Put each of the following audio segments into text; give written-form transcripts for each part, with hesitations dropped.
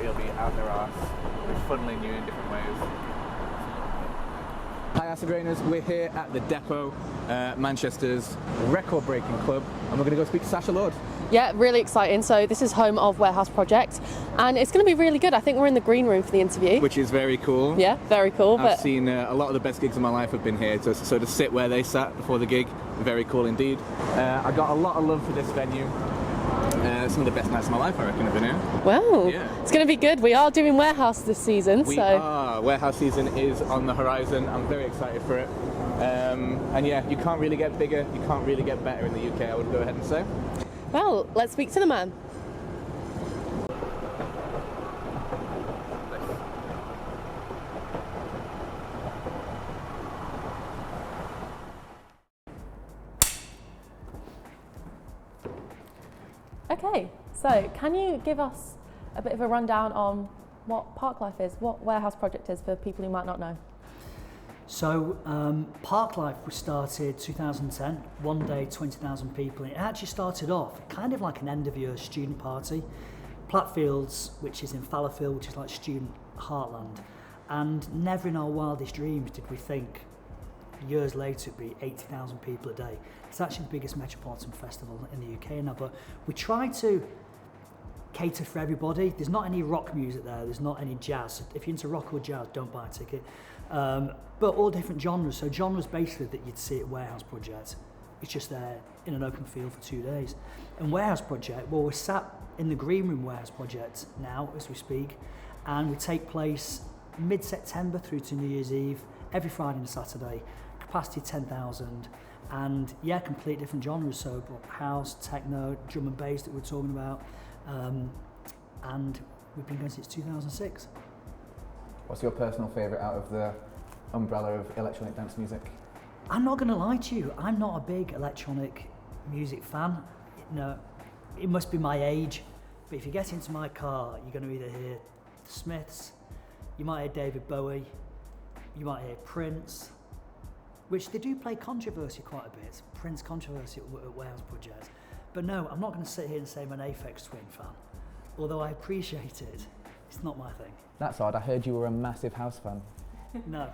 you'll be out their arse, funneling you in different ways. Hi Acid Rainers, we're here at the Depot, Manchester's record-breaking club, and we're going to go speak to Sacha Lord. Yeah, really exciting. So this is home of Warehouse Project, and it's going to be really good. I think we're in the green room for the interview. Which is very cool. Yeah, very cool. I've seen a lot of the best gigs of my life have been here, so to sit where they sat before the gig, very cool indeed. I got a lot of love for this venue. Some of the best nights of my life, I reckon, have been here. Well, yeah. It's going to be good. We are doing Warehouse this season. We are. Warehouse season is on the horizon. I'm very excited for it. And yeah, you can't really get bigger, you can't really get better in the UK, I would go ahead and say. Well, let's speak to the man. Okay, so can you give us a bit of a rundown on what Parklife is, what Warehouse Project is for people who might not know? So Parklife was started 2010, one day 20,000 people. It actually started off kind of like an end of year student party. Plattfields, which is in Fallowfield, which is like student heartland. And never in our wildest dreams did we think years later it'd be 80,000 people a day. It's actually the biggest metropolitan festival in the UK now, but we try to cater for everybody. There's not any rock music there, there's not any jazz. If you're into rock or jazz, don't buy a ticket. But all different genres, so genres basically that you'd see at Warehouse Project. It's just there in an open field for 2 days. And Warehouse Project, well, we're sat in the green room Warehouse Project now as we speak, and we take place mid-September through to New Year's Eve, every Friday and Saturday, capacity 10,000, and yeah, complete different genres, so house, techno, drum and bass that we're talking about, and we've been going since 2006. What's your personal favourite out of the umbrella of electronic dance music? I'm not going to lie to you, I'm not a big electronic music fan. No, it must be my age, but if you get into my car, you're going to either hear the Smiths, you might hear David Bowie, you might hear Prince, which they do play controversy quite a bit, Prince controversy at Warehouse Project. But no, I'm not going to sit here and say I'm an Aphex Twin fan, although I appreciate it, it's not my thing. That's odd, I heard you were a massive house fan. No.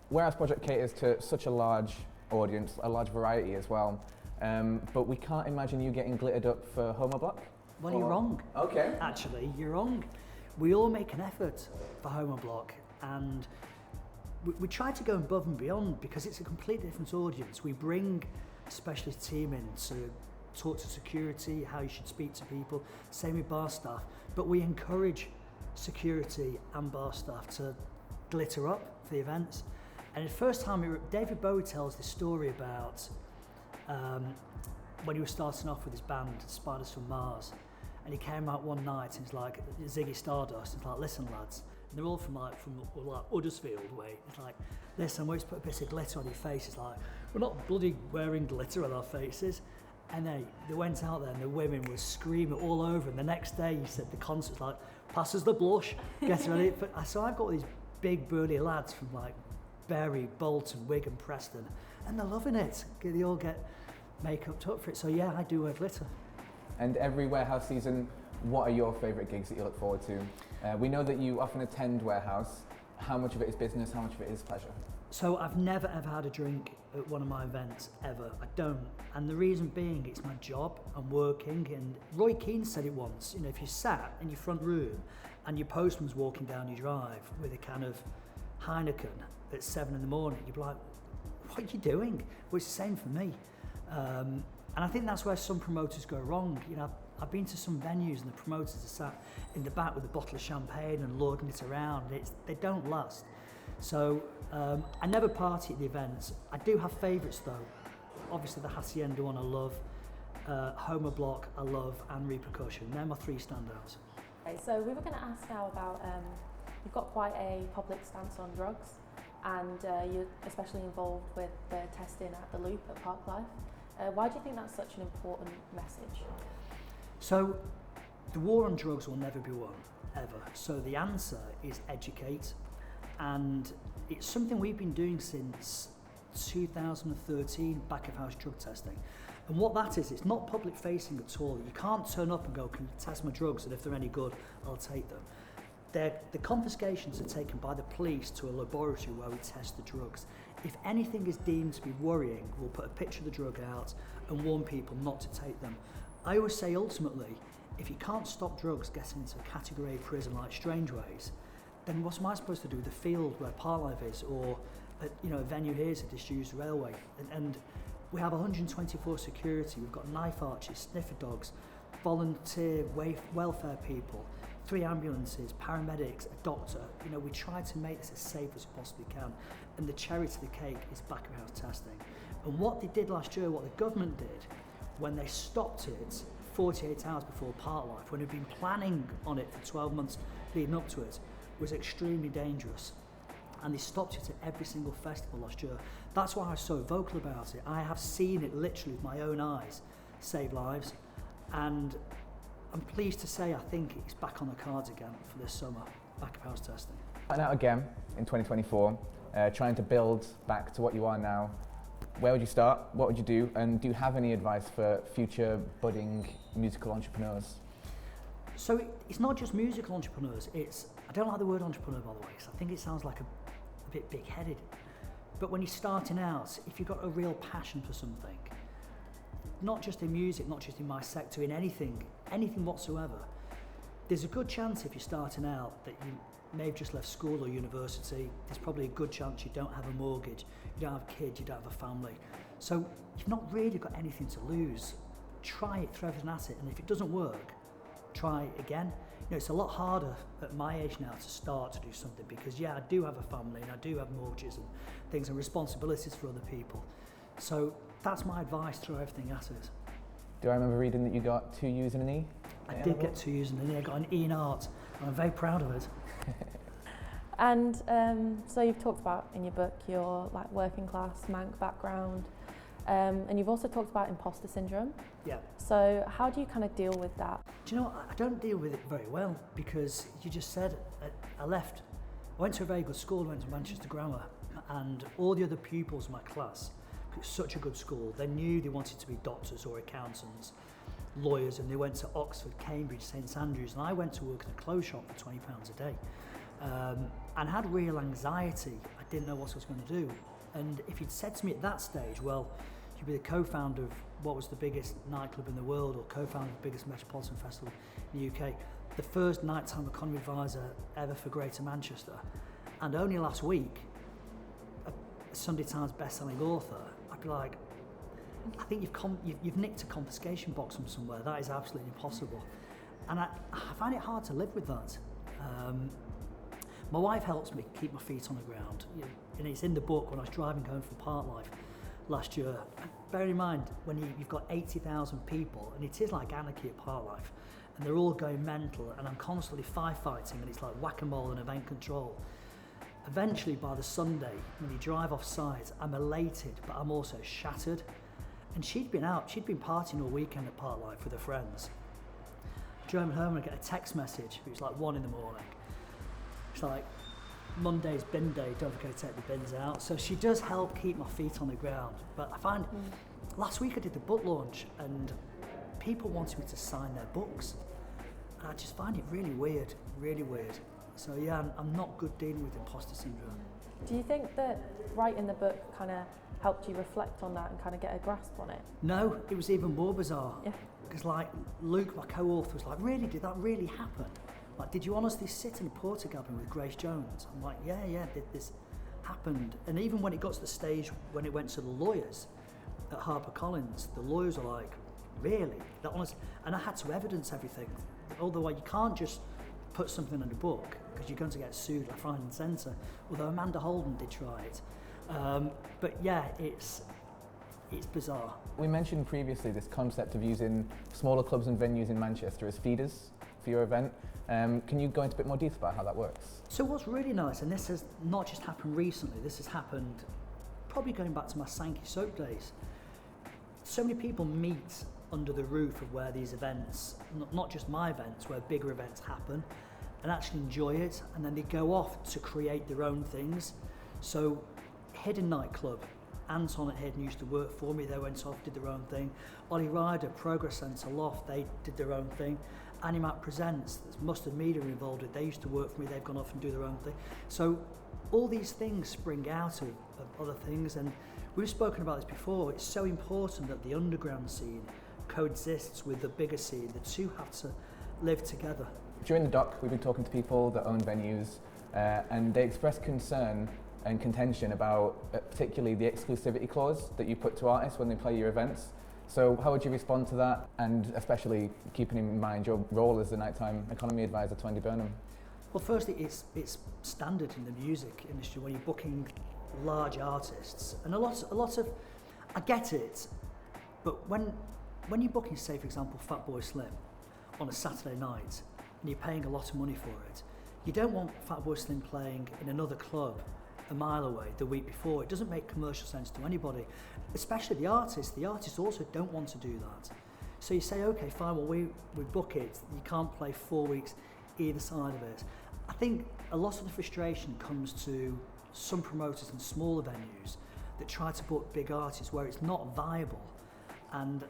Warehouse Project caters to such a large audience, a large variety as well, but we can't imagine you getting glittered up for Homo Block? Well, you're wrong. Okay. Actually, you're wrong. We all make an effort for Homo Block, and we try to go above and beyond because it's a completely different audience. We bring a specialist team in to talk to security, how you should speak to people, same with bar staff, but we encourage security and bar staff to glitter up for the events. And the first time, David Bowie tells this story about when he was starting off with his band, Spiders from Mars, and he came out one night and he's like, Ziggy Stardust, and he's like, listen lads, and they're all from Huddersfield way. It's like, listen, we just put a bit of glitter on your face. It's like, we're not bloody wearing glitter on our faces. And they went out there and the women were screaming all over. And the next day, he said the concert's like, pass us the blush, get ready. So I've got these big burly lads from like Bury, Bolton, Wigan, Preston, and they're loving it. They all get makeup up for it. So yeah, I do wear glitter. And every Warehouse season, what are your favourite gigs that you look forward to? We know that you often attend Warehouse. How much of it is business, how much of it is pleasure? So I've never ever had a drink at one of my events, ever. I don't. And the reason being, it's my job, I'm working, and Roy Keane said it once, you know, if you sat in your front room and your postman's walking down your drive with a can of Heineken at 7 in the morning, you'd be like, what are you doing? Well, it's the same for me. And I think that's where some promoters go wrong. You know, I've been to some venues and the promoters are sat in the back with a bottle of champagne and lording it around. They don't last. So I never party at the events. I do have favourites though. Obviously the Hacienda one I love, Homo Block I love, and Repercussion. They're my three standouts. Okay, so we were going to ask now about, you've got quite a public stance on drugs, and you're especially involved with the testing at the Loop at Parklife. Why do you think that's such an important message? So the war on drugs will never be won, ever. So the answer is educate, and it's something we've been doing since 2013, back of house drug testing. And what that is, it's not public facing at all. You can't turn up and go, can you test my drugs, and if they're any good, I'll take them. The confiscations are taken by the police to a laboratory where we test the drugs. If anything is deemed to be worrying, we'll put a picture of the drug out and warn people not to take them. I always say ultimately, if you can't stop drugs getting into a category A prison like Strangeways, then what am I supposed to do with the field where Parklife is, or a venue here is a disused railway? And we have 124 security, we've got knife archers, sniffer dogs, volunteer welfare people, 3 ambulances, paramedics, a doctor. We try to make this as safe as we possibly can. And the cherry to the cake is back-of-house testing. And what they did last year, what the government did, when they stopped it 48 hours before Parklife, when they'd been planning on it for 12 months leading up to it, was extremely dangerous. And they stopped it at every single festival last year. That's why I was so vocal about it. I have seen it literally with my own eyes save lives. And I'm pleased to say I think it's back on the cards again for this summer, back-of-house testing. Starting out again in 2024, trying to build back to what you are now. Where would you start? What would you do? And do you have any advice for future budding musical entrepreneurs? So it's not just musical entrepreneurs. I don't like the word entrepreneur, by the way, because I think it sounds like a bit big-headed. But when you're starting out, if you've got a real passion for something, not just in music, not just in my sector, in anything whatsoever, there's a good chance if you're starting out that you may have just left school or university. There's probably a good chance you don't have a mortgage, you don't have kids, you don't have a family. So you've not really got anything to lose. Try it, throw everything at it, and if it doesn't work, try it again. It's a lot harder at my age now to start to do something because, I do have a family and I do have mortgages and things and responsibilities for other people. So that's my advice, throw everything at it. Do I remember reading that you got 2 U's and an E? I did get 2 U's and an E. I got an E in art, and I'm very proud of it. And so you've talked about in your book your working class Manc background, and you've also talked about imposter syndrome. Yeah. So how do you kind of deal with that? Do you know what? I don't deal with it very well because you just said I left. I went to a very good school, went to Manchester Grammar, and all the other pupils in my class, it was such a good school, they knew they wanted to be doctors or accountants, lawyers, and they went to Oxford, Cambridge, St Andrews, and I went to work in a clothes shop for £20 a day. And had real anxiety. I didn't know what I was going to do. And if you'd said to me at that stage, well, you'd be the co-founder of what was the biggest nightclub in the world, or co-founder of the biggest metropolitan festival in the UK, the first nighttime economy advisor ever for Greater Manchester, and only last week, a Sunday Times best-selling author, I'd be like, I think you've nicked a confiscation box from somewhere. That is absolutely impossible. And I find it hard to live with that. My wife helps me keep my feet on the ground. And it's in the book when I was driving home from Parklife last year. Bear in mind, when you've got 80,000 people, and it is like anarchy at Parklife, and they're all going mental, and I'm constantly firefighting, and it's like whack-a-mole and event control. Eventually, by the Sunday, when you drive off site, I'm elated, but I'm also shattered. And she'd been partying all weekend at Parklife with her friends. Driving home and I get a text message, it was like 1 a.m. It's like, Monday's bin day, don't forget to take the bins out. So she does help keep my feet on the ground. But I find, last week I did the book launch and people wanted me to sign their books. And I just find it really weird. So I'm not good dealing with imposter syndrome. Do you think that writing the book kind of helped you reflect on that and kind of get a grasp on it? No, it was even more bizarre. Yeah. Because Luke, my co-author, was like, really, did that really happen? Did you honestly sit in a porter cabin with Grace Jones? I'm like, yeah, this happened. And even when it got to the stage when it went to the lawyers at HarperCollins, the lawyers were like, really? That honest? And I had to evidence everything. Although you can't just put something in a book because you're going to get sued left, right and centre. Although Amanda Holden did try it. But yeah, it's bizarre. We mentioned previously this concept of using smaller clubs and venues in Manchester as feeders for your event. Can you go into a bit more detail about how that works? So what's really nice, and this has not just happened recently, this has happened probably going back to my Sankey soap days. So many people meet under the roof of where these events, not just my events, where bigger events happen, and actually enjoy it, and then they go off to create their own things. So Hidden Nightclub Anton at Hayden used to work for me, they went off, did their own thing. Ollie Ryder, Progress Centre, Loft, they did their own thing. Animat Presents, there's Mustard Media involved with, they used to work for me, they've gone off and do their own thing. So all these things spring out of other things, and we've spoken about this before. It's so important that the underground scene coexists with the bigger scene. The two have to live together. During the doc, we've been talking to people that own venues, and they express concern and contention about particularly the exclusivity clause that you put to artists when they play your events. So how would you respond to that, and especially keeping in mind your role as the nighttime economy advisor to Andy Burnham? Well, firstly, it's standard in the music industry when you're booking large artists, and a lot of, I get it, but when you're booking, say for example, Fatboy Slim on a Saturday night, and you're paying a lot of money for it, you don't want Fatboy Slim playing in another club a mile away the week before. It doesn't make commercial sense to anybody, especially the artists. The artists also don't want to do that. So you say, okay, fine, well, we book it. You can't play 4 weeks either side of it. I think a lot of the frustration comes to some promoters in smaller venues that try to book big artists where it's not viable. And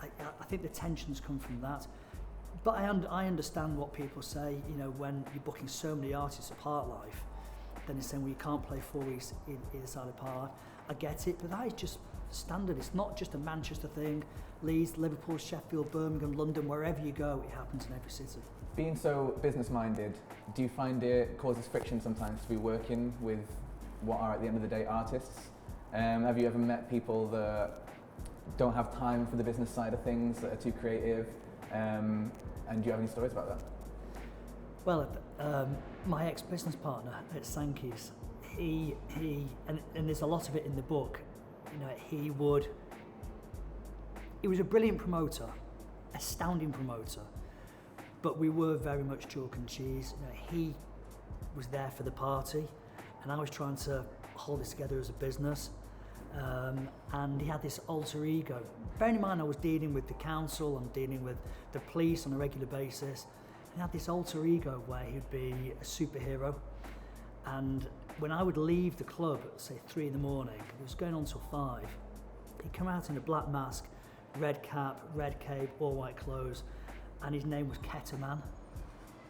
I think the tensions come from that. But I understand what people say, you know, when you're booking so many artists at Parklife, then they're saying, well, you can't play 4 weeks either side of Park. I get it, but that is just standard. It's not just a Manchester thing. Leeds, Liverpool, Sheffield, Birmingham, London, wherever you go, it happens in every city. Being so business-minded, do you find it causes friction sometimes to be working with what are at the end of the day artists? Have you ever met people that don't have time for the business side of things, that are too creative? And do you have any stories about that? Well, my ex-business partner at Sankey's, he and there's a lot of it in the book, you know, he was a brilliant promoter, astounding promoter, but we were very much chalk and cheese. You know, he was there for the party, and I was trying to hold this together as a business, and he had this alter ego. Bearing in mind I was dealing with the council, I'm dealing with the police on a regular basis. He had this alter ego where he'd be a superhero, and when I would leave the club at say 3 in the morning, it was going on till 5, he'd come out in a black mask, red cap, red cape, all white clothes, and his name was Ketterman.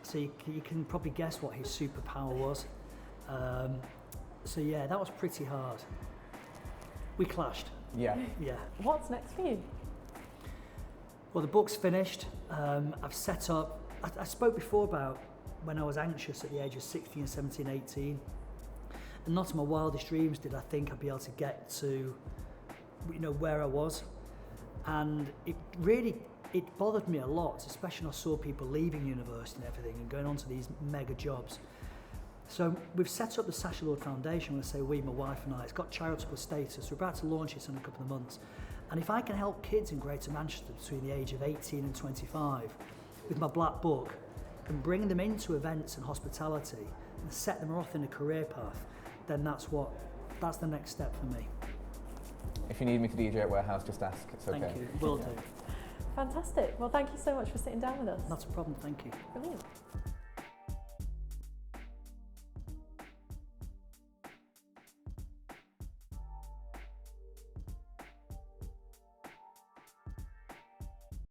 So you can probably guess what his superpower was. So yeah, that was pretty hard. We clashed. Yeah. Yeah. What's next for you? Well, the book's finished. I've set up, I spoke before about when I was anxious at the age of 16, 17, 18. And not in my wildest dreams did I think I'd be able to get to, you know, where I was. And it bothered me a lot, especially when I saw people leaving university and everything and going on to these mega jobs. So we've set up the Sacha Lord Foundation. When I say we, my wife and I, it's got charitable status. We're about to launch it in a couple of months. And if I can help kids in Greater Manchester between the age of 18 and 25 with my black book and bring them into events and hospitality and set them off in a career path, then that's the next step for me. If you need me to DJ at Warehouse, just ask. It's okay. Thank you. Will do. Fantastic. Well, thank you so much for sitting down with us. Not a problem. Thank you. Brilliant.